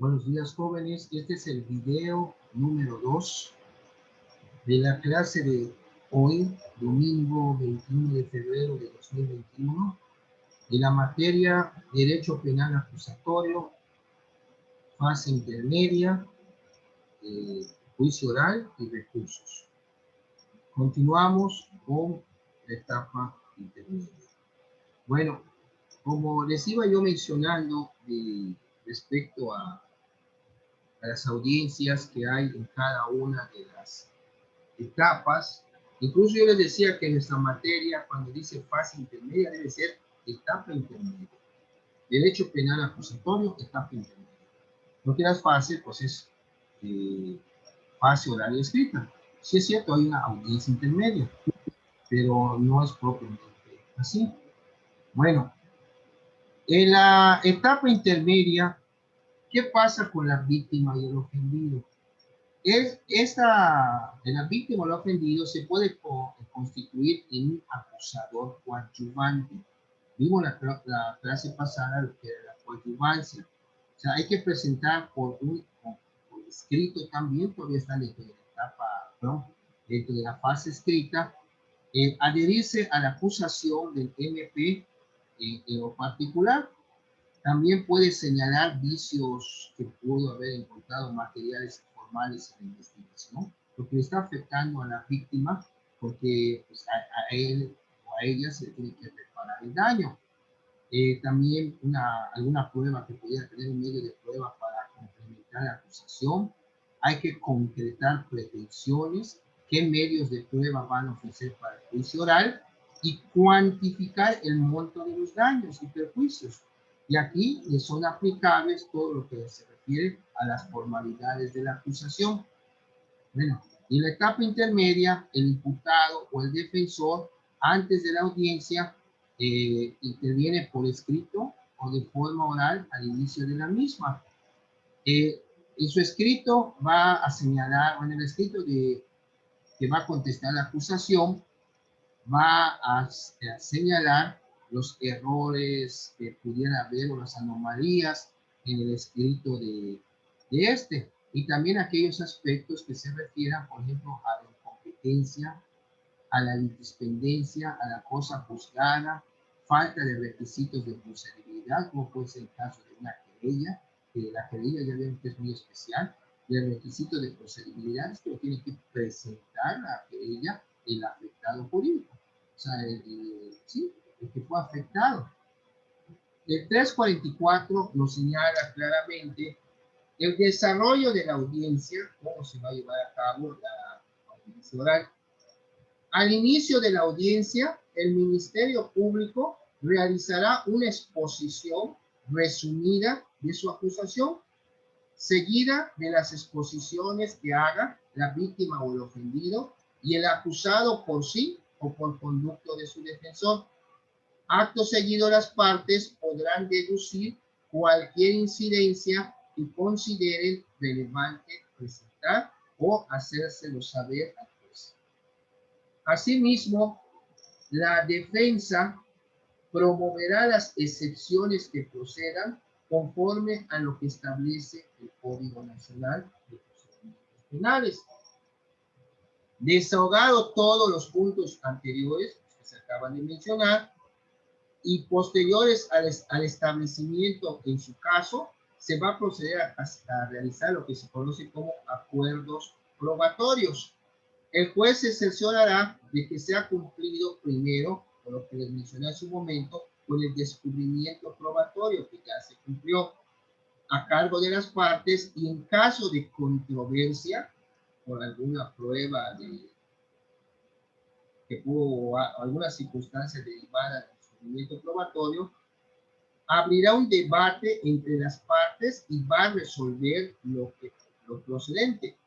Buenos días, jóvenes. Este es el video número 2 de la clase de hoy, domingo 21 de febrero de 2021, de la materia Derecho Penal Acusatorio, fase intermedia, juicio oral y recursos. Continuamos con la etapa intermedia. Bueno, como les iba yo mencionando respecto a las audiencias que hay en cada una de las etapas. Incluso yo les decía que en nuestra materia, cuando dice fase intermedia, debe ser etapa intermedia. Derecho penal acusatorio, etapa intermedia. No que las fases, pues es fase oral y escrita. Sí es cierto, hay una audiencia intermedia, pero no es propiamente así. Bueno, en la etapa intermedia, ¿qué pasa con la víctima y el ofendido? La víctima o el ofendido se puede constituir en un acusador coadyuvante. Vimos la clase pasada lo que era la coadyuvancia. O sea, hay que presentar por escrito también, todavía está dentro de la etapa, ¿no? Dentro de la fase escrita, adherirse a la acusación del MP en lo particular. También puede señalar vicios que pudo haber encontrado materiales formales en la investigación, lo que está afectando a la víctima, porque pues, a él o a ella se tiene que reparar el daño. También alguna prueba que pudiera tener un medio de prueba para complementar la acusación. Hay que concretar pretensiones, qué medios de prueba van a ofrecer para el juicio oral y cuantificar el monto de los daños y perjuicios. Y aquí le son aplicables todo lo que se refiere a las formalidades de la acusación. Bueno, en la etapa intermedia, el imputado o el defensor, antes de la audiencia, interviene por escrito o de forma oral al inicio de la misma. En su escrito va a señalar, o en el escrito que va a contestar la acusación, va a señalar los errores que pudiera haber o las anomalías en el escrito de este, y también aquellos aspectos que se refieran, por ejemplo, a la incompetencia, a la litispendencia, a la cosa juzgada, falta de requisitos de procedibilidad, como puede ser el caso de una querella, que la querella ya vemos que es muy especial, y el requisito de procedibilidad es que lo tiene que presentar la querella el afectado jurídico, o sea, sí, el que fue afectado. El 344 nos señala claramente el desarrollo de la audiencia, cómo se va a llevar a cabo la audiencia oral. Al inicio de la audiencia, el Ministerio Público realizará una exposición resumida de su acusación, seguida de las exposiciones que haga la víctima o el ofendido y el acusado por sí o por conducto de su defensor. Acto seguido, las partes podrán deducir cualquier incidencia que consideren relevante presentar o hacérselo saber al juez. Asimismo, la defensa promoverá las excepciones que procedan conforme a lo que establece el Código Nacional de Procedimientos Penales. Desahogado todos los puntos anteriores que se acaban de mencionar y posteriores al establecimiento en su caso, se va a proceder a realizar lo que se conoce como acuerdos probatorios. El juez se cerciorará de que se ha cumplido primero, por lo que les mencioné en su momento, con el descubrimiento probatorio que ya se cumplió a cargo de las partes, y en caso de controversia por alguna prueba que hubo alguna circunstancia derivada del descubrimiento probatorio, abrirá un debate entre las partes y va a resolver lo procedente.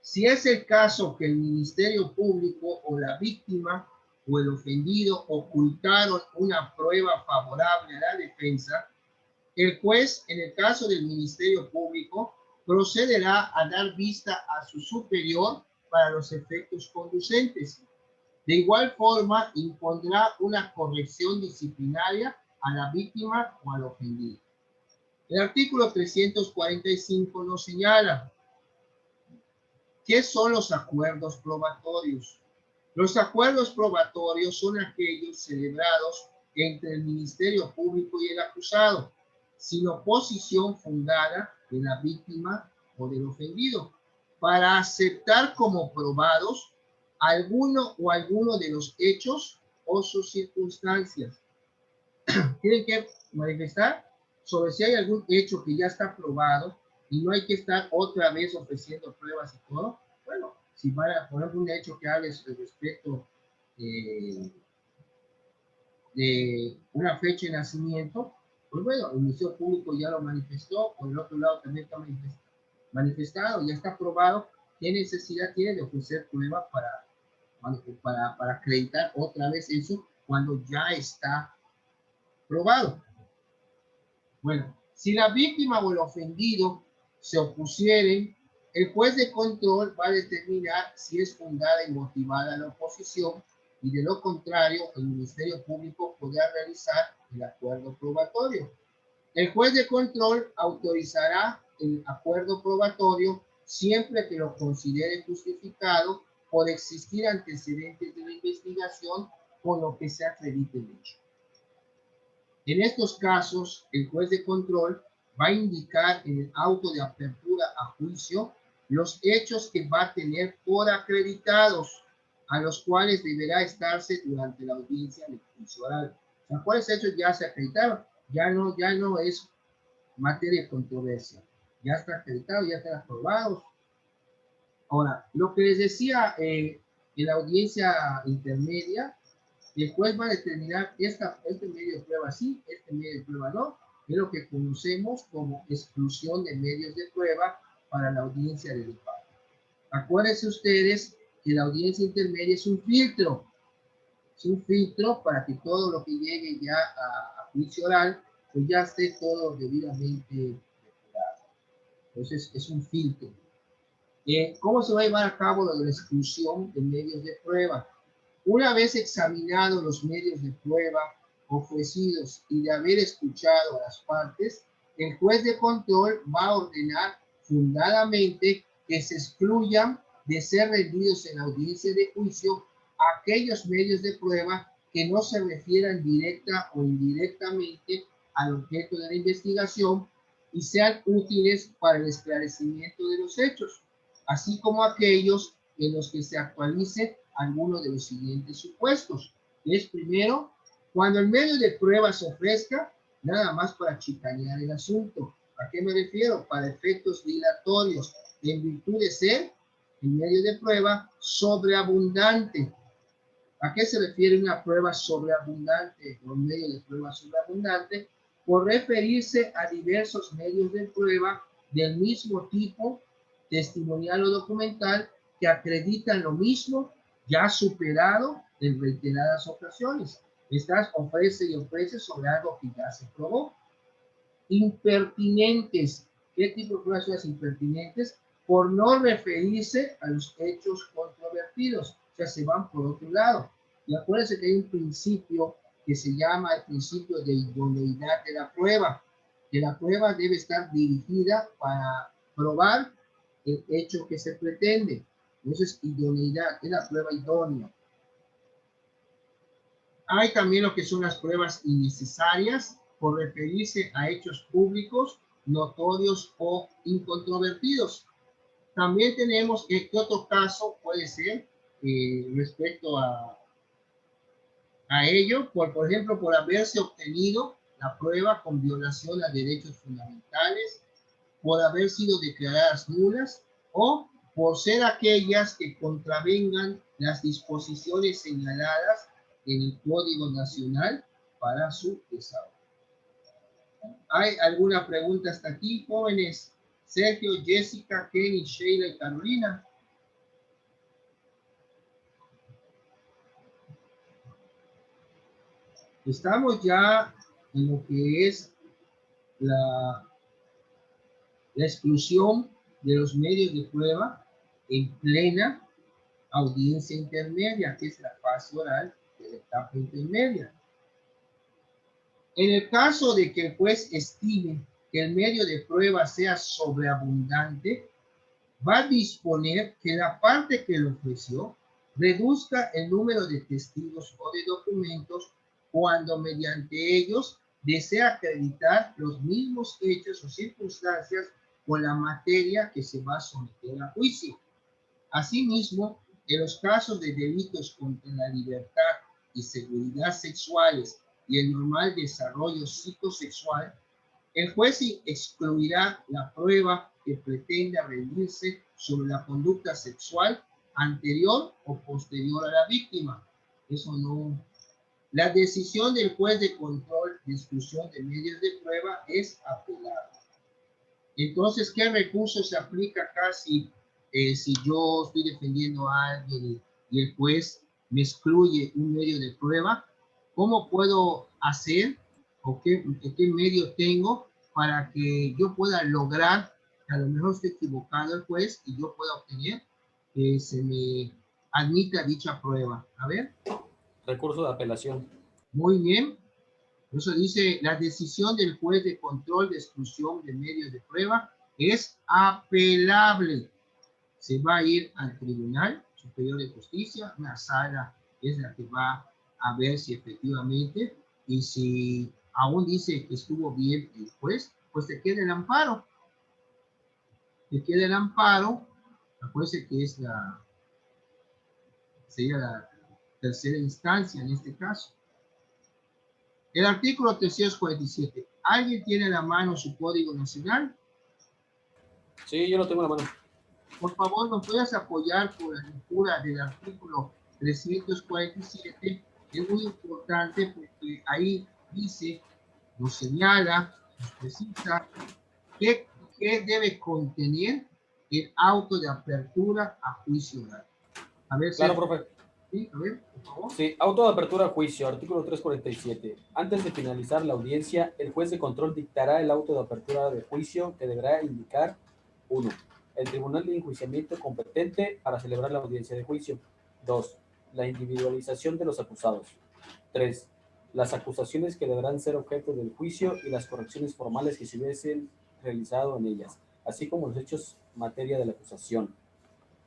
Si es el caso que el Ministerio Público o la víctima o el ofendido ocultaron una prueba favorable a la defensa, el juez, en el caso del Ministerio Público, procederá a dar vista a su superior para los efectos conducentes. De igual forma, impondrá una corrección disciplinaria a la víctima o al ofendido. El artículo 345 nos señala qué son los acuerdos probatorios. Los acuerdos probatorios son aquellos celebrados entre el Ministerio Público y el acusado, sin oposición fundada de la víctima o del ofendido, para aceptar como probados alguno de los hechos o sus circunstancias. Tienen que manifestar sobre si hay algún hecho que ya está probado y no hay que estar otra vez ofreciendo pruebas y todo. Bueno, si van a poner un hecho que hable respecto de una fecha de nacimiento, pues bueno, el Ministerio Público ya lo manifestó, por el otro lado también está manifestado, ya está probado. ¿Qué necesidad tiene de ofrecer pruebas para acreditar otra vez eso cuando ya está probado? Bueno, si la víctima o el ofendido se opusieren, el juez de control va a determinar si es fundada y motivada la oposición, y de lo contrario, el Ministerio Público podrá realizar el acuerdo probatorio. El juez de control autorizará el acuerdo probatorio siempre que lo considere justificado por existir antecedentes de la investigación con lo que se acredite el hecho. En estos casos, el juez de control va a indicar en el auto de apertura a juicio los hechos que va a tener por acreditados, a los cuales deberá estarse durante la audiencia del juicio oral. O sea, ¿cuáles hechos ya se acreditaron? Ya no es materia de controversia. Ya está acreditado, ya están aprobados. Ahora, lo que les decía en la audiencia intermedia, el juez va a determinar este medio de prueba sí, este medio de prueba no, es lo que conocemos como exclusión de medios de prueba para la audiencia del impacto. Acuérdense ustedes que la audiencia intermedia es un filtro para que todo lo que llegue ya a juicio oral, pues ya esté todo debidamente depurado. Entonces es un filtro. ¿Cómo se va a llevar a cabo lo de la exclusión de medios de prueba? Una vez examinados los medios de prueba ofrecidos y de haber escuchado a las partes, el juez de control va a ordenar fundadamente que se excluyan de ser rendidos en la audiencia de juicio aquellos medios de prueba que no se refieran directa o indirectamente al objeto de la investigación y sean útiles para el esclarecimiento de los hechos, así como aquellos en los que se actualice alguno de los siguientes supuestos. Es primero, cuando el medio de prueba se ofrezca, nada más para chicanear el asunto. ¿A qué me refiero? Para efectos dilatorios, en virtud de ser el medio de prueba sobreabundante. ¿A qué se refiere una prueba sobreabundante o un medio de prueba sobreabundante? Por referirse a diversos medios de prueba del mismo tipo, testimonial o documental, que acreditan lo mismo ya superado en reiteradas ocasiones. Estas ofrece y ofrece sobre algo que ya se probó. Impertinentes. ¿Qué tipo de pruebas son las impertinentes? Por no referirse a los hechos controvertidos. O sea, se van por otro lado. Y acuérdense que hay un principio que se llama el principio de idoneidad de la prueba. Que la prueba debe estar dirigida para probar el hecho que se pretende. Eso es idoneidad, es la prueba idónea. Hay también lo que son las pruebas innecesarias por referirse a hechos públicos, notorios o incontrovertidos. También tenemos que otro caso puede ser respecto a ello, por ejemplo, por haberse obtenido la prueba con violación a derechos fundamentales, por haber sido declaradas nulas o por ser aquellas que contravengan las disposiciones señaladas en el Código Nacional para su desahogo. ¿Hay alguna pregunta hasta aquí, jóvenes? Sergio, Jessica, Kenny, Sheila y Carolina. Estamos ya en lo que es la exclusión de los medios de prueba en plena audiencia intermedia, que es la fase oral de la etapa intermedia. En el caso de que el juez estime que el medio de prueba sea sobreabundante, va a disponer que la parte que lo ofreció reduzca el número de testigos o de documentos cuando mediante ellos desea acreditar los mismos hechos o circunstancias con la materia que se va a someter a juicio. Asimismo, en los casos de delitos contra la libertad y seguridad sexuales y el normal desarrollo psicosexual, el juez excluirá la prueba que pretenda rendirse sobre la conducta sexual anterior o posterior a la víctima. Eso no. La decisión del juez de control de exclusión de medios de prueba es apelada. Entonces, ¿qué recurso se aplica acá si yo estoy defendiendo a alguien y el juez me excluye un medio de prueba? ¿Cómo puedo hacer o qué medio tengo para que yo pueda lograr, que a lo mejor estoy equivocado el juez y yo pueda obtener que se me admita dicha prueba? A ver. Recurso de apelación. Muy bien. Eso dice, la decisión del juez de control de exclusión de medios de prueba es apelable. Se va a ir al Tribunal Superior de Justicia, una sala es la que va a ver si efectivamente, y si aún dice que estuvo bien el juez, pues te queda el amparo. Te queda el amparo, acuérdense que sería la tercera instancia en este caso. El artículo 347. ¿Alguien tiene a la mano su Código Nacional? Sí, yo lo tengo en la mano. Por favor, ¿nos puedes apoyar con la lectura del artículo 347? Es muy importante porque ahí dice, nos señala, nos precisa qué debe contener el auto de apertura a juicio oral. A ver, Claro, Sergio. profe. Sí, a ver, por favor. Sí, auto de apertura a juicio, artículo 347. Antes de finalizar la audiencia, el juez de control dictará el auto de apertura de juicio que deberá indicar 1. El tribunal de enjuiciamiento competente para celebrar la audiencia de juicio. 2. La individualización de los acusados. 3. Las acusaciones que deberán ser objeto del juicio y las correcciones formales que se hubiesen realizado en ellas, así como los hechos materia de la acusación.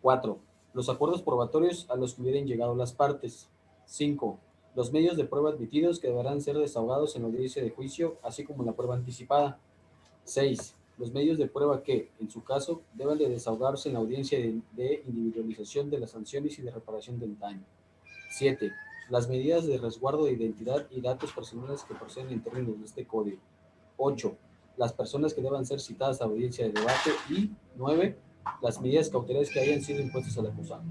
4. Los acuerdos probatorios a los que hubieran llegado las partes. 5. Los medios de prueba admitidos que deberán ser desahogados en la audiencia de juicio, así como la prueba anticipada. 6. Los medios de prueba que, en su caso, deben de desahogarse en la audiencia de individualización de las sanciones y de reparación del daño. 7. Las medidas de resguardo de identidad y datos personales que proceden en términos de este código. 8. Las personas que deban ser citadas a audiencia de debate. Y 9. Las medidas cautelares que hayan sido impuestas al acusado.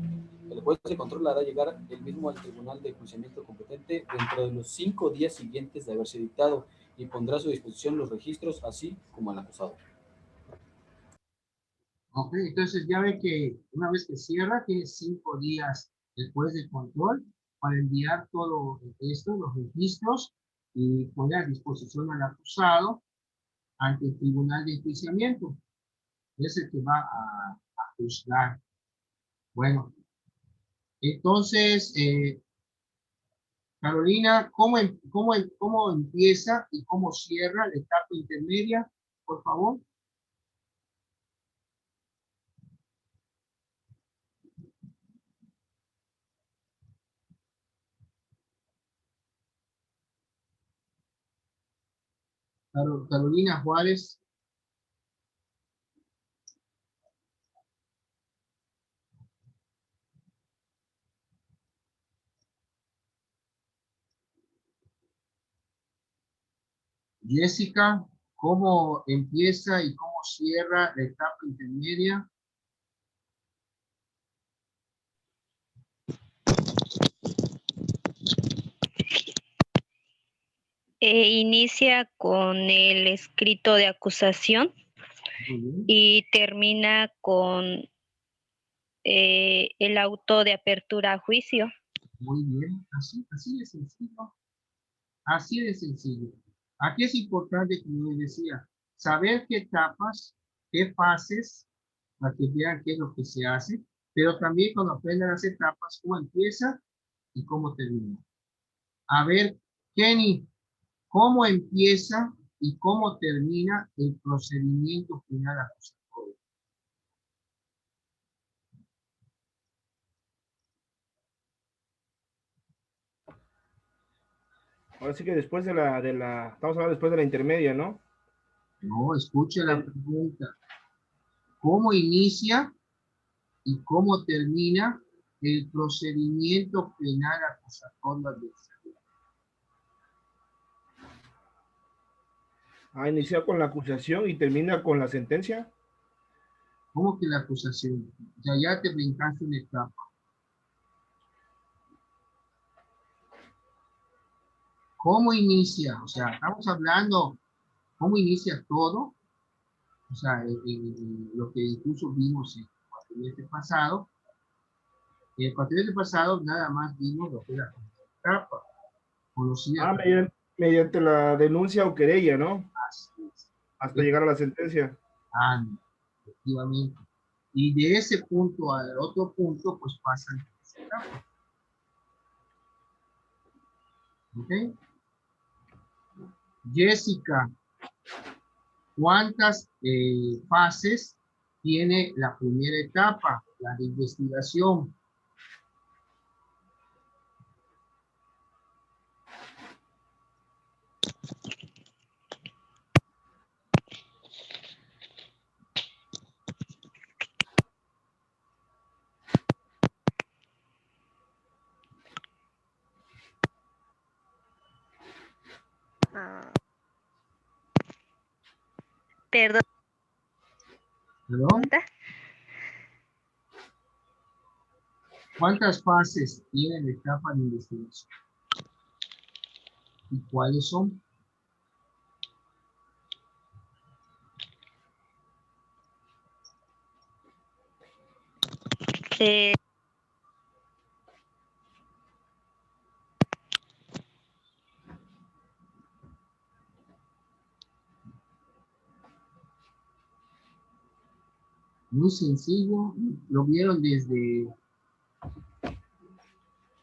El juez de control hará llegar el mismo al tribunal de enjuiciamiento competente dentro de los 5 días siguientes de haberse dictado y pondrá a su disposición los registros, así como al acusado. Ok, entonces ya ve que una vez que cierra, tiene 5 días el juez de control para enviar todo esto, los registros, y poner a disposición al acusado ante el tribunal de enjuiciamiento. Es el que va a juzgar. Bueno, entonces, Carolina, ¿cómo empieza y cómo cierra la etapa intermedia? Por favor. Carolina Juárez. Jessica, ¿cómo empieza y cómo cierra la etapa intermedia? Inicia con el escrito de acusación y termina con el auto de apertura a juicio. Muy bien, así de sencillo. Así de sencillo. Aquí es importante, como les decía, saber qué etapas, qué fases, para que vean qué es lo que se hace, pero también cuando aprendan las etapas, cómo empieza y cómo termina. A ver, Kenny, ¿cómo empieza y cómo termina el procedimiento penal acusatorio. Ahora sí que después estamos hablando después de la intermedia, ¿no? No, escuche la pregunta. ¿Cómo inicia y cómo termina el procedimiento penal acusatorio adversario? Inicia con la acusación y termina con la sentencia. ¿Cómo que la acusación? Ya te brincaste una etapa. ¿Cómo inicia? O sea, estamos hablando, ¿cómo inicia todo? O sea, lo que incluso vimos en el cuatrimestre pasado. En el cuatrimestre pasado nada más vimos lo que era la primera etapa, conocida como Mediante la denuncia o querella, ¿no? así. Hasta llegar a la sentencia. Efectivamente. Y de ese punto al otro punto, pues pasan tres etapas. ¿Ok? Jessica, ¿cuántas fases tiene la primera etapa, la de investigación? Perdón. ¿Perdón? ¿Cuántas fases tiene la etapa de investigación? ¿Y cuáles son? Muy sencillo, lo vieron desde,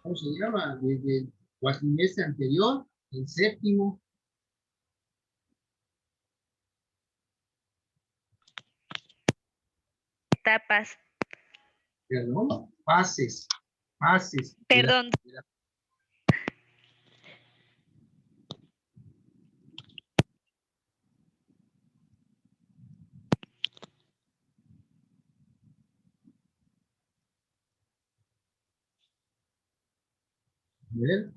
¿cómo se llama? Desde el cuatrimestre anterior, el séptimo. Etapas. Perdón, fases. Perdón. A ver.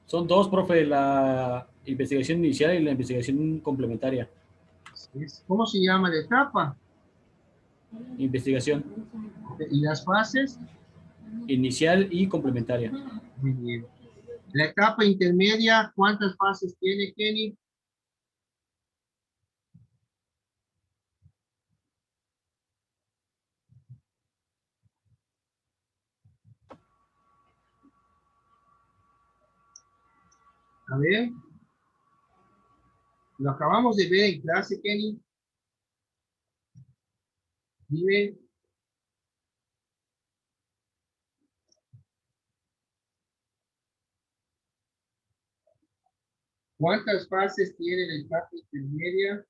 Son dos, profe, la investigación inicial y la investigación complementaria. ¿Cómo se llama la etapa? Investigación. ¿Y las fases? Inicial y complementaria. Muy bien. La etapa intermedia, ¿cuántas fases tiene, Kenny? A ver. Lo acabamos de ver en clase, Kenny. Dime. ¿Cuántas fases tiene la etapa intermedia?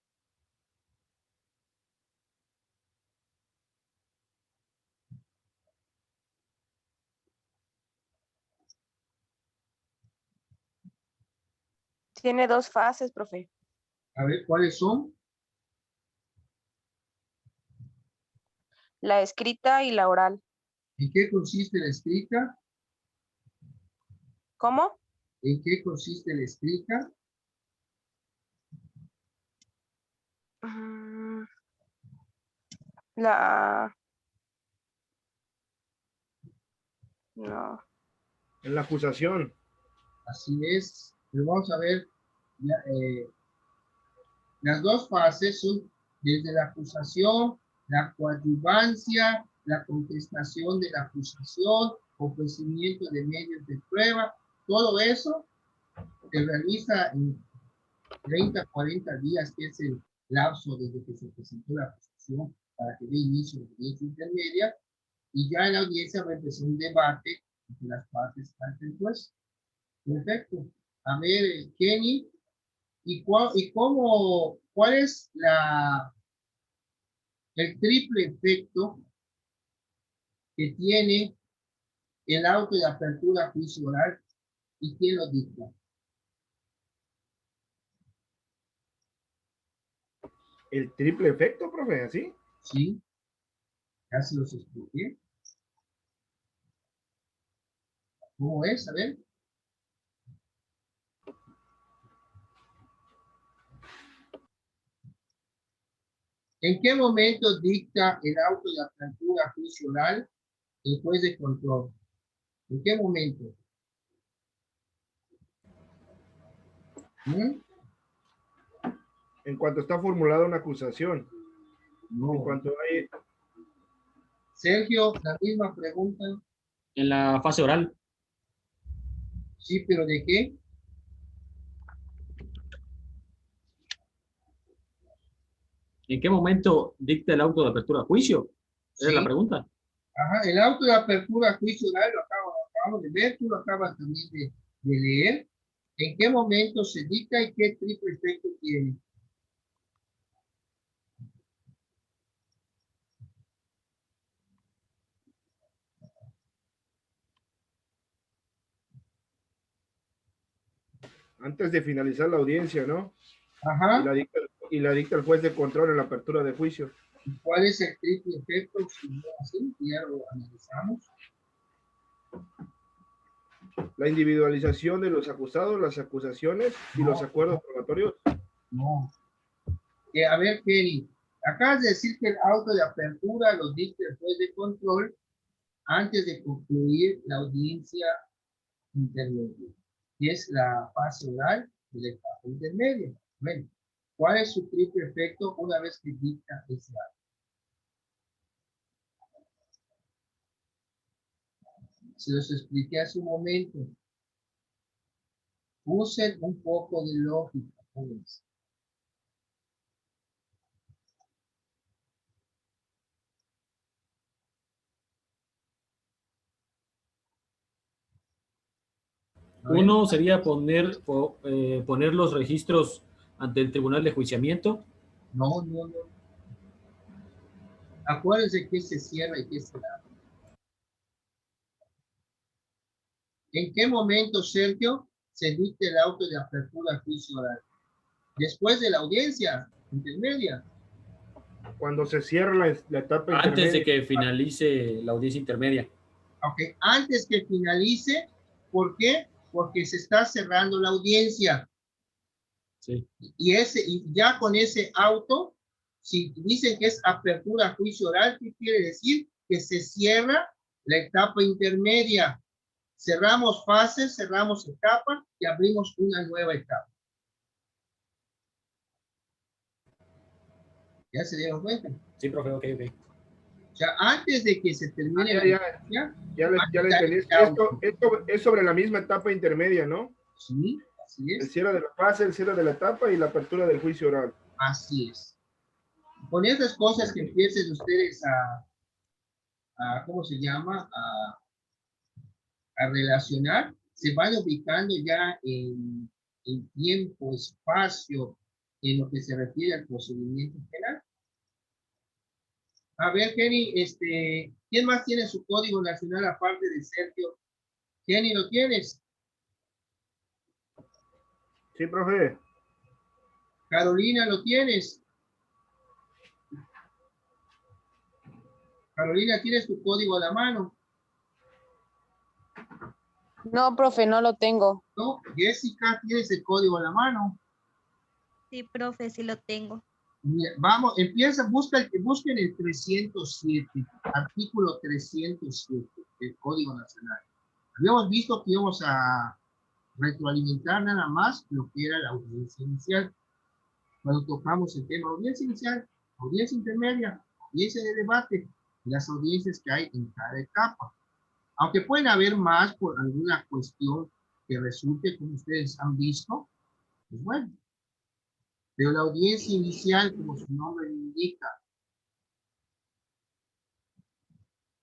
Tiene dos fases, profe. A ver, ¿cuáles son? La escrita y la oral. ¿En qué consiste la escrita? ¿Cómo? ¿En qué consiste la escrita? No. En la acusación. Así es. Pero vamos a ver. Las dos fases son desde la acusación, la coadyuvancia, la contestación de la acusación, ofrecimiento de medios de prueba. Todo eso se realiza en 30, 40 días, que es el lapso desde que se presentó la acusación para que dé inicio a la audiencia intermedia, y ya en la audiencia va a empezar un debate entre las partes ante el juez. Perfecto. A ver, Kenny, ¿cuál es el triple efecto que tiene el auto de apertura a juicio oral y quién lo dicta? El triple efecto, profe, ¿así? Sí, ya se los expliqué. ¿Cómo es? A ver. ¿En qué momento dicta el auto de apertura a juicio oral el juez de control? ¿En qué momento? ¿Mm? En cuanto está formulada una acusación. No. En cuanto hay... Sergio, la misma pregunta. En la fase oral. Sí, pero ¿de qué? ¿En qué momento dicta el auto de apertura a juicio? Esa es la Sí. pregunta. Ajá, el auto de apertura a juicio oral lo acabamos de ver, tú lo acabas también de leer. ¿En qué momento se dicta y qué triple efecto tiene? Antes de finalizar la audiencia, ¿no? Ajá. Y la dicta el juez de control en la apertura de juicio. ¿Cuál es el triple efecto? Si no así, ya lo analizamos. La individualización de los acusados, las acusaciones y los acuerdos probatorios. No. A ver, Kenny, acabas de decir que el auto de apertura lo dicta el juez de control antes de concluir la audiencia intermedia, que es la fase oral de la etapa intermedia. Bueno, ¿cuál es su triple efecto una vez que dicta ese acto? Se los expliqué hace un momento. Usen un poco de lógica, jóvenes. Uno sería poner los registros ante el tribunal de enjuiciamiento. No, no, no. Acuérdense que se cierra y que se abre. ¿En qué momento, Sergio, se dicta el auto de apertura a juicio oral? Después de la audiencia intermedia. Cuando se cierra la etapa intermedia. Antes de que finalice la audiencia intermedia. Ok, antes que finalice, ¿por qué? Porque se está cerrando la audiencia. Sí. Y ya con ese auto, si dicen que es apertura a juicio oral, ¿qué quiere decir? Que se cierra la etapa intermedia. Cerramos fases, cerramos etapas y abrimos una nueva etapa. ¿Ya se dieron cuenta? Sí, profe, ok. O sea, antes de que se termine ya le entendí. Esto es sobre la misma etapa intermedia, ¿no? Sí, así es. El cierre de la fase, el cierre de la etapa y la apertura del juicio oral. Así es. Con esas cosas que empiecen ustedes ¿cómo se llama? A relacionar, se van ubicando ya en tiempo, espacio, en lo que se refiere al procedimiento penal. A ver, Kenny, ¿quién más tiene su código nacional aparte de Sergio? Kenny, ¿lo tienes? Sí, profe. Carolina, ¿lo tienes? Carolina, ¿tienes tu código a la mano? No, profe, no lo tengo. ¿No? Jessica, ¿tienes el código a la mano? Sí, profe, sí lo tengo. Mira, vamos, busquen el 307, artículo 307 del Código Nacional. Habíamos visto que íbamos a retroalimentar nada más lo que era la audiencia inicial. Cuando tocamos el tema audiencia inicial, audiencia intermedia, audiencia de debate, y las audiencias que hay en cada etapa. Aunque pueden haber más por alguna cuestión que resulte, como ustedes han visto, pues bueno. Pero la audiencia inicial, como su nombre lo indica,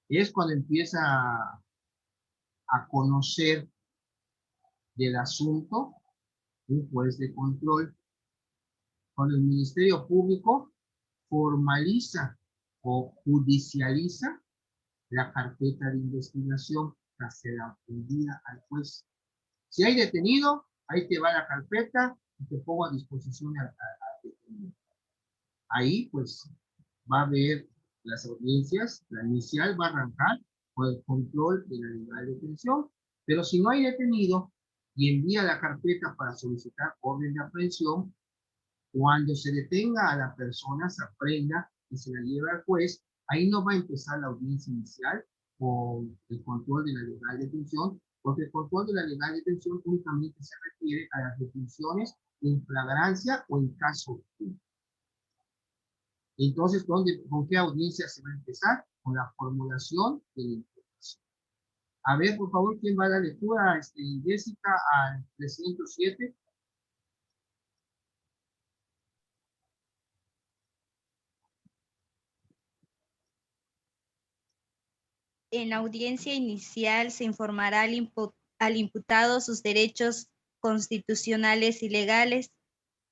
Es cuando empieza a conocer del asunto un juez de control. Cuando el Ministerio Público formaliza o judicializa la carpeta de investigación que se la envía al juez. Si hay detenido, ahí te va la carpeta y te pongo a disposición al detenido. Ahí pues va a haber las audiencias, la inicial va a arrancar con el control de la legal detención, pero si no hay detenido y envía la carpeta para solicitar orden de aprehensión, cuando se detenga a la persona, se aprenda y se la lleva al juez, ahí no va a empezar la audiencia inicial con el control de la legal detención, porque el control de la legal detención únicamente se refiere a las detenciones en flagrancia o en caso de. Entonces, ¿con qué audiencia se va a empezar? Con la formulación de la imputación. A ver, por favor, ¿quién va a dar lectura? Jessica, al 307. En la audiencia inicial se informará al imputado sus derechos constitucionales y legales.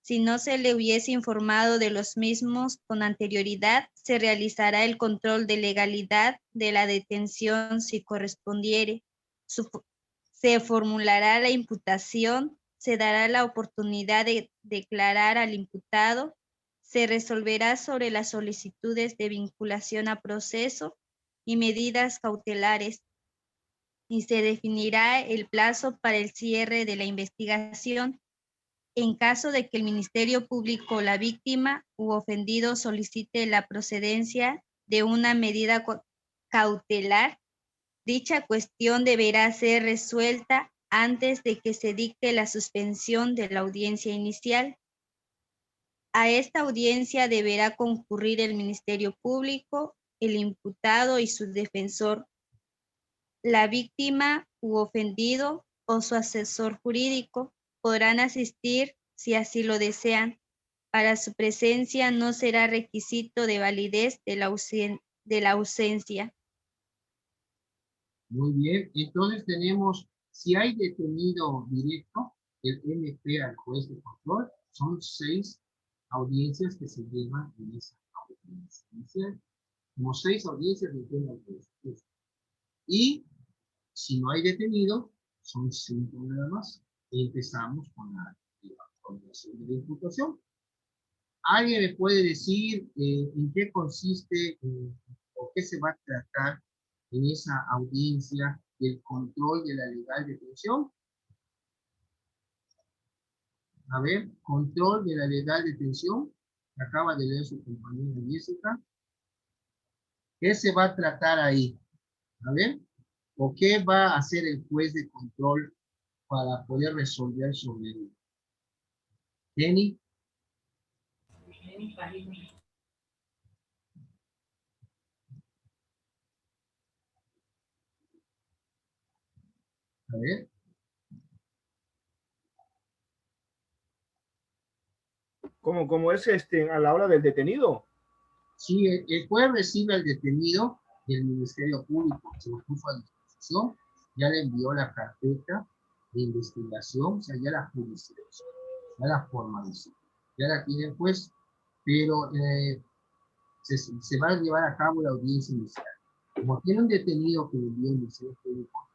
Si no se le hubiese informado de los mismos con anterioridad, se realizará el control de legalidad de la detención si correspondiere. Se formulará la imputación, se dará la oportunidad de declarar al imputado, se resolverá sobre las solicitudes de vinculación a proceso y medidas cautelares, y se definirá el plazo para el cierre de la investigación. En caso de que el Ministerio Público, la víctima u ofendido solicite la procedencia de una medida cautelar, dicha cuestión deberá ser resuelta antes de que se dicte la suspensión de la audiencia inicial. A esta audiencia deberá concurrir el Ministerio Público, el imputado y su defensor, la víctima u ofendido o su asesor jurídico. Podrán asistir si así lo desean. Para su presencia no será requisito de validez de la ausencia. Muy bien, entonces tenemos, si hay detenido directo, el MP al juez de control, son 6 audiencias que se llevan en esa audiencia inicial. Como 6 audiencias de tema al juez. Y si no hay detenido, son 5 nada más. Empezamos con la formulación de la imputación. ¿Alguien me puede decir en qué consiste o qué se va a tratar en esa audiencia del control de la legal detención? A ver, control de la legal detención, que acaba de leer su compañera Jessica. ¿Qué se va a tratar ahí? A ver, ¿o qué va a hacer el juez de control para poder resolver sobre él? Jenny. A ver. ¿Cómo es a la hora del detenido? Sí, el juez recibe al detenido del Ministerio Público, se lo puso a disposición, ya le envió la carpeta de investigación, o sea, ya la judicializó, ya la formalizó, ya la tiene el juez, pero se va a llevar a cabo la audiencia inicial. Como tiene un detenido que le envió el Ministerio Público,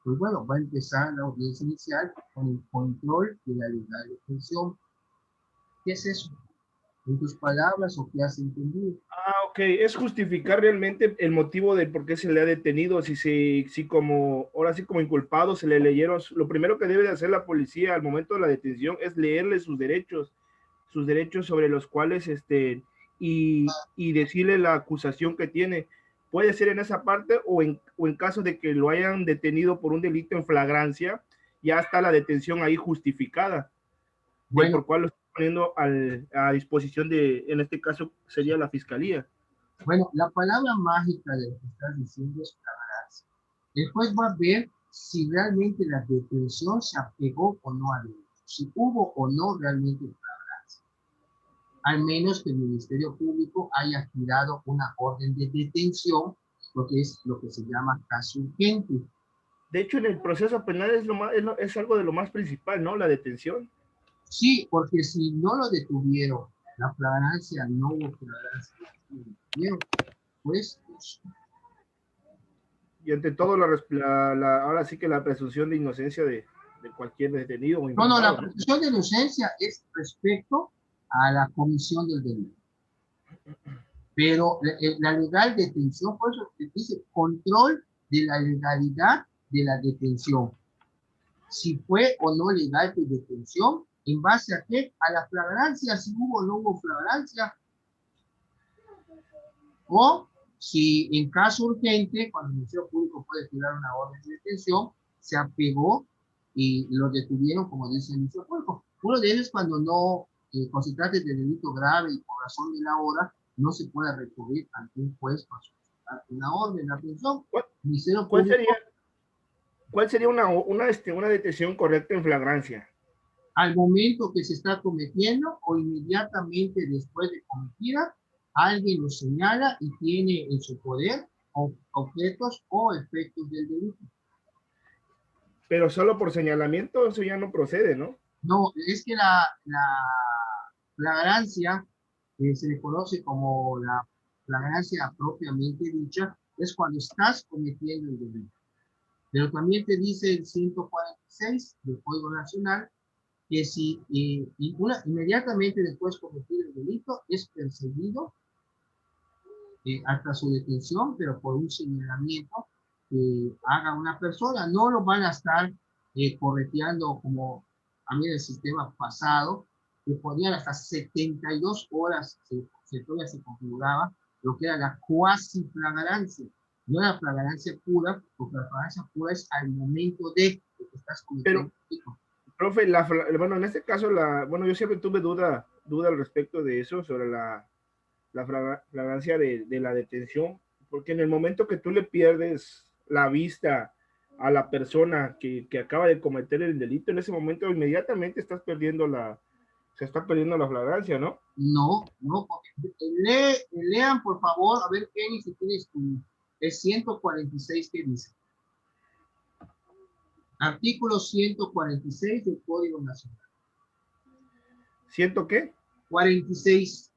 pues bueno, va a empezar la audiencia inicial con el control de la legal detención. ¿Qué es eso? ¿En tus palabras o qué has entendido? Ok, es justificar realmente el motivo de por qué se le ha detenido, si como, ahora sí como inculpado se le leyeron, lo primero que debe de hacer la policía al momento de la detención es leerle sus derechos sobre los cuales, y decirle la acusación que tiene. Puede ser en esa parte o en caso de que lo hayan detenido por un delito en flagrancia, ya está la detención ahí justificada, de Bueno, por cuál lo está poniendo a disposición de, en este caso sería la fiscalía. Bueno, la palabra mágica de lo que estás diciendo es flagrancia. El juez va a ver si realmente la detención se apegó o no al delito, si hubo o no realmente flagrancia. Al menos que el Ministerio Público haya girado una orden de detención porque es lo que se llama caso urgente. De hecho, en el proceso penal es algo de lo más principal, ¿no? La detención. Sí, porque si no lo detuvieron, la flagrancia, no hubo flagrancia, no lo detuvieron, pues Y ante todo, ahora sí que la presunción de inocencia de cualquier detenido o no, imputado, la ¿no? presunción de inocencia es respecto a la comisión del delito. Pero la legal detención, por eso se dice control de la legalidad de la detención. Si fue o no legal tu detención, ¿en base a qué? A la flagrancia, si hubo o no hubo flagrancia. O si en caso urgente, cuando el Ministerio Público puede tirar una orden de detención, se apegó y lo detuvieron, como dice el Ministerio Público. Uno de ellos, cuando no, cuando se trata de delito grave y por razón de la hora, no se puede recurrir ante un juez para solicitar una orden de aprehensión. Ministerio Público, ¿Cuál sería una detención correcta en flagrancia? al momento que se está cometiendo o inmediatamente después de cometida, alguien lo señala y tiene en su poder objetos o efectos del delito. Pero solo por señalamiento, eso ya no procede, ¿no? No, es que la flagrancia, se le conoce como la flagrancia propiamente dicha, es cuando estás cometiendo el delito. Pero también te dice el 146 del Código Nacional que si inmediatamente después de cometer el delito es perseguido hasta su detención, pero por un señalamiento que haga una persona, no lo van a estar correteando como a mí en el sistema pasado, que ponían hasta 72 horas, todavía se configuraba lo que era la cuasi flagrancia, no la flagrancia pura, porque la flagrancia pura es al momento de que estás cometiendo el delito. Profe, bueno, en este caso, bueno, yo siempre tuve duda al respecto de eso, sobre la flagrancia de la detención, porque en el momento que tú le pierdes la vista a la persona que acaba de cometer el delito, en ese momento inmediatamente se está perdiendo la flagrancia, ¿no? No, porque lean por favor, a ver, Kenny, si tienes el 146 que dice. Artículo 146 del Código Nacional. ¿Siento qué? 46.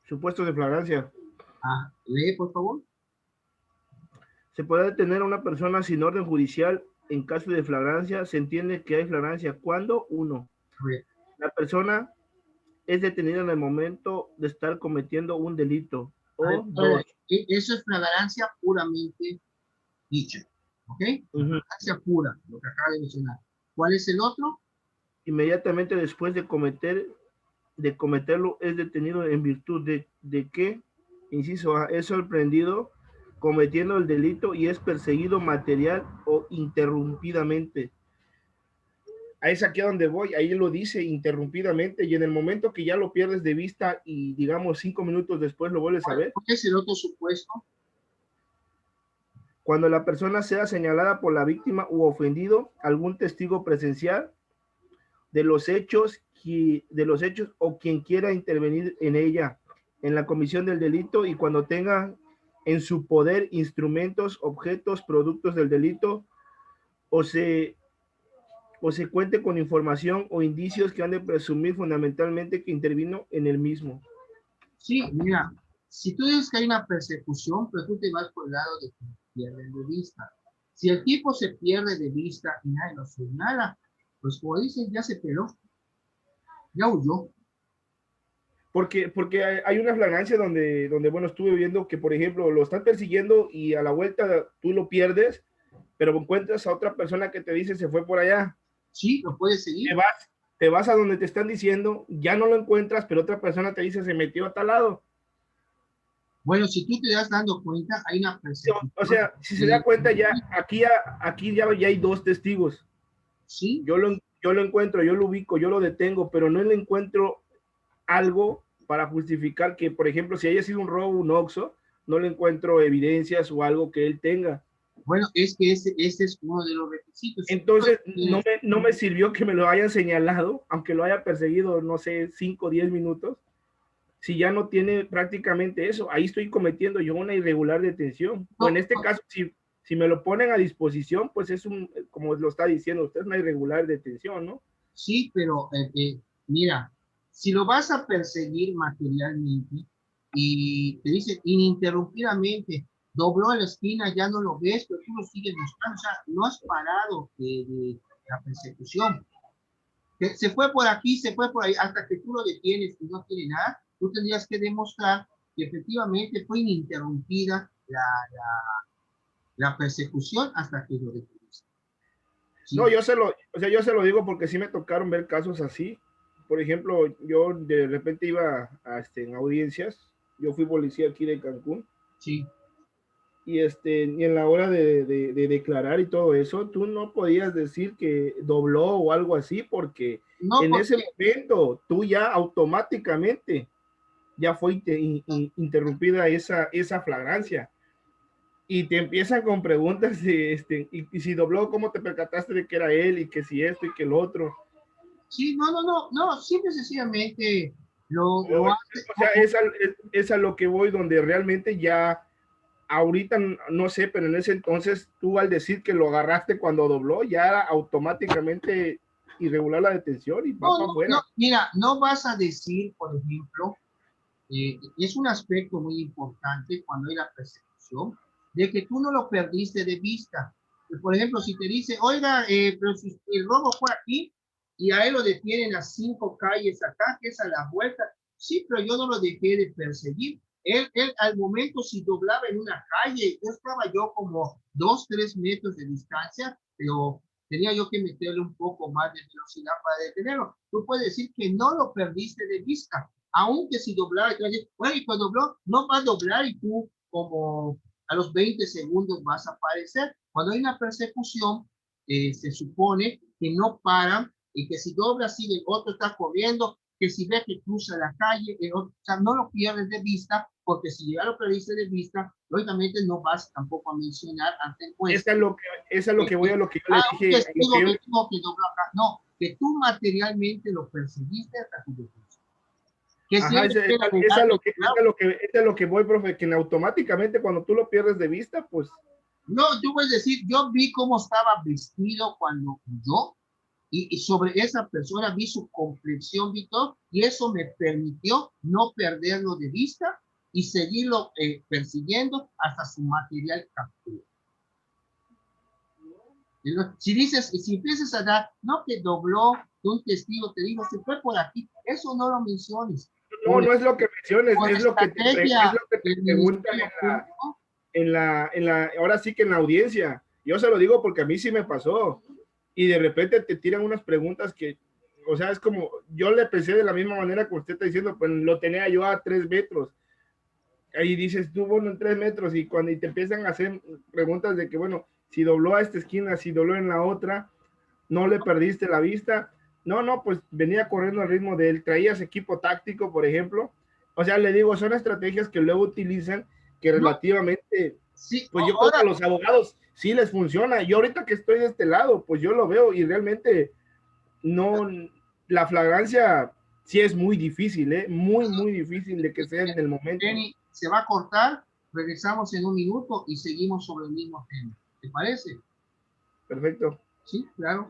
Supuesto de flagrancia. Lee, por favor. Se puede detener a una persona sin orden judicial en caso de flagrancia. Se entiende que hay flagrancia cuando, uno, la persona es detenida en el momento de estar cometiendo un delito. O dos. Eso es flagrancia puramente dicha. ¿Ok? Flagrancia pura, lo que acaba de mencionar. ¿Cuál es el otro? Inmediatamente después de cometerlo es detenido en virtud de que, inciso A, es sorprendido cometiendo el delito y es perseguido material o interrumpidamente. Ahí es aquí a donde voy, ahí lo dice interrumpidamente, y en el momento que ya lo pierdes de vista y digamos 5 minutos después lo vuelves a ver. ¿Cuál es el otro supuesto? Cuando la persona sea señalada por la víctima u ofendido, algún testigo presencial de los hechos o quien quiera intervenir en ella, en la comisión del delito, y cuando tenga en su poder instrumentos, objetos, productos del delito, o se cuente con información o indicios que han de presumir fundamentalmente que intervino en el mismo. Sí, mira, si tú dices que hay una persecución, pero tú te vas por el lado de que pierden de vista. Si el tipo se pierde de vista y nadie lo señala, pues como dicen, ya se peló, ya huyó. Porque hay una flagrancia donde, bueno, estuve viendo que, por ejemplo, lo están persiguiendo y a la vuelta tú lo pierdes, pero encuentras a otra persona que te dice se fue por allá. Sí, lo puedes seguir. Te vas a donde te están diciendo, ya no lo encuentras, pero otra persona te dice se metió a tal lado. Bueno, si tú te das dando cuenta, hay una persecución. O sea, si se da cuenta, ya aquí ya hay dos testigos. Sí. Yo lo encuentro, yo lo ubico, yo lo detengo, pero no le encuentro algo para justificar que, por ejemplo, si haya sido un robo, un Oxxo, no le encuentro evidencias o algo que él tenga. Bueno, es que ese es uno de los requisitos. Entonces, no me sirvió que me lo hayan señalado, aunque lo haya perseguido, no sé, 5 o 10 minutos. Si ya no tiene prácticamente eso, ahí estoy cometiendo yo una irregular detención. O en este caso, si me lo ponen a disposición, pues es como lo está diciendo usted, una irregular detención, ¿no? Sí, pero mira, si lo vas a perseguir materialmente y te dice ininterrumpidamente, dobló en la esquina, ya no lo ves, pero tú lo sigues buscando, o sea, no has parado de la persecución. Se fue por aquí, se fue por ahí, hasta que tú lo detienes y no tiene nada, tú tendrías que demostrar que efectivamente fue ininterrumpida la persecución hasta que lo detuviste. ¿Sí? No, yo se lo digo porque sí me tocaron ver casos así. Por ejemplo, yo de repente iba en audiencias, yo fui policía aquí de Cancún. Sí. Y en la hora de declarar y todo eso, tú no podías decir que dobló o algo así, porque no, en ese momento tú ya automáticamente ya fue interrumpida esa flagrancia. Y te empiezan con preguntas de, y si dobló, ¿cómo te percataste de que era él? Y que si esto y que el otro. Sí, no, simple y sencillamente lo hace. O sea, es a lo que voy, donde realmente ya, ahorita no sé, pero en ese entonces tú al decir que lo agarraste cuando dobló, ya era automáticamente irregular la detención y va para afuera. No, mira, no vas a decir, por ejemplo, es un aspecto muy importante cuando hay la persecución, de que tú no lo perdiste de vista. Por ejemplo, si te dice, oiga, pero si el robo fue aquí y a él lo detienen a 5 calles acá, que es a la vuelta, sí, pero yo no lo dejé de perseguir. Él al momento si doblaba en una calle, yo estaba yo como 2, 3 metros de distancia, pero tenía yo que meterle un poco más de velocidad para detenerlo. Tú puedes decir que no lo perdiste de vista, aunque si doblara, bueno, y cuando dobló, no va a doblar y tú como a los 20 segundos vas a aparecer. Cuando hay una persecución, se supone que no paran y que si dobla, sigue el otro está corriendo, que si ve que cruza la calle, el otro, o sea, no lo pierdes de vista, porque si ya lo perdiste de vista, lógicamente no vas tampoco a mencionar ante el juez. Esa es lo que voy a lo que yo le dije. Que dobló acá. No, que tú materialmente lo perseguiste hasta tu defensa. Ajá, es lo que voy, profe, que automáticamente cuando tú lo pierdes de vista, pues... No, yo voy a decir, yo vi cómo estaba vestido cuando yo, y sobre esa persona vi su complexión, vi todo, y eso me permitió no perderlo de vista y seguirlo persiguiendo hasta su material captura. Si dices, si empiezas a dar, no que dobló, que un testigo te dijo, se fue por aquí, eso no lo menciones. No es lo que menciones, es lo que te preguntan ahora sí que en la audiencia. Yo se lo digo porque a mí sí me pasó. Y de repente te tiran unas preguntas que, o sea, es como, yo le pensé de la misma manera que usted está diciendo, pues lo tenía yo a 3 metros. Ahí dices tú, bueno, en 3 metros, y cuando te empiezan a hacer preguntas de que, bueno, si dobló a esta esquina, si dobló en la otra, no le perdiste la vista. No, pues venía corriendo al ritmo de él, traías equipo táctico, por ejemplo. O sea, le digo, son estrategias que luego utilizan que relativamente, sí, pues yo creo que a los abogados sí les funciona. Yo ahorita que estoy de este lado, pues yo lo veo y realmente no, la flagrancia sí es muy difícil, muy difícil de que sea en el momento. Jenny, se va a cortar, regresamos en un minuto y seguimos sobre el mismo tema. ¿Te parece? Perfecto. Sí, claro.